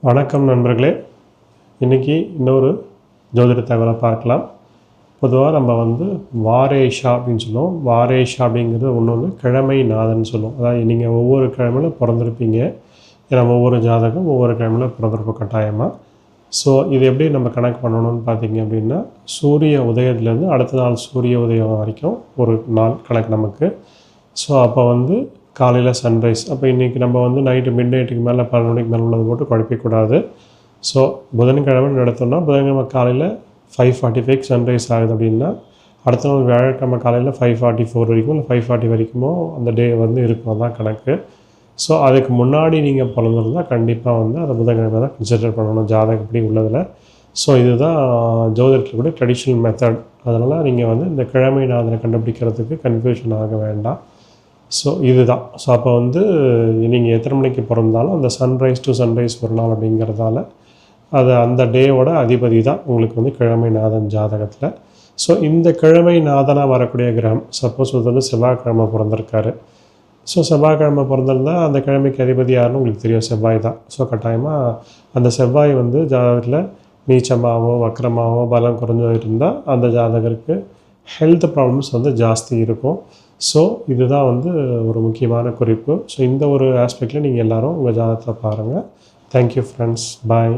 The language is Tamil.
வணக்கம் நண்பர்களே. இன்றைக்கி இன்னொரு ஜோதிட தகவலை பார்க்கலாம். பொதுவாக நம்ம வாரேஷா அப்படின்னு சொல்லுவோம். வாரேஷா அப்படிங்கிறது ஒன்று கிழமை நாதன் சொல்லுவோம். அதாவது நீங்கள் ஒவ்வொரு கிழமையில் பிறந்திருப்பீங்க. ஏன்னா ஒவ்வொரு ஜாதகம் ஒவ்வொரு கிழமையில் பிறந்திருப்போம் கட்டாயமாக. ஸோ இது எப்படி நம்ம கணக்கு பண்ணணும்னு பார்த்தீங்க அப்படின்னா, சூரிய உதயத்துலேருந்து அடுத்த நாள் சூரிய உதயம் வரைக்கும் ஒரு நாள் கணக்கு நமக்கு. ஸோ அப்போ காலையில் சன்ரைஸ், அப்போ இன்றைக்கி நம்ம நைட்டு மிட் நைட்டுக்கு மேலே 12 மணிக்கு மேலே உள்ளது போட்டு குழப்பிக்கூடாது. ஸோ புதன்கிழமை நடத்தோம்னா புதன்கிழமை காலையில் 5:45 சன்ரைஸ் ஆகுது அப்படின்னா, அடுத்த நாள் வியாழக்கிழமை காலையில் 5:44 வரைக்கும் இல்லை 5:40 வரைக்குமோ அந்த டே இருக்கும். அதுதான் கணக்கு. ஸோ அதுக்கு முன்னாடி நீங்கள் பிறந்திருந்தால் கண்டிப்பாக அதை புதன்கிழமை தான் கன்சிடர் பண்ணணும் ஜாதகம் இப்படி உள்ளதில். ஸோ இதுதான் ஜோதிடத்தில் கூட ட்ரெடிஷ்னல் மெத்தட். அதனால் நீங்கள் இந்த கிழமை நாதனை கண்டுபிடிக்கிறதுக்கு கன்ஃபியூஷன் ஆக வேண்டாம். ஸோ இதுதான். ஸோ அப்போ நீங்கள் எத்தனை மணிக்கு பிறந்தாலும் அந்த சன்ரைஸ் டு சன்ரைஸ் ஒரு நாள் அப்படிங்கிறதால அது அந்த டேவோட அதிபதி தான் உங்களுக்கு கிழமை நாதன் ஜாதகத்தில். ஸோ இந்த கிழமை நாதனாக வரக்கூடிய கிரகம் சப்போஸ் செவ்வாய்க்கிழமை பிறந்திருக்காரு. ஸோ செவ்வாய்க்கிழமை பிறந்திருந்தால் அந்த கிழமைக்கு அதிபதி யாருன்னு உங்களுக்கு தெரியும், செவ்வாய் தான். ஸோ கட்டாயமாக அந்த செவ்வாய் ஜாதகத்தில் நீச்சமாகவோ வக்கரமாகவோ பலம் குறைஞ்சோ இருந்தால் அந்த ஜாதகருக்கு ஹெல்த் ப்ராப்ளம்ஸ் ஜாஸ்தி இருக்கும். ஸோ இதுதான் ஒரு முக்கியமான குறிப்பு. ஸோ இந்த ஒரு ஆஸ்பெக்டில் நீங்கள் எல்லோரும் உங்கள் ஜாதகத்தை பாருங்கள். Thank you friends. பாய்.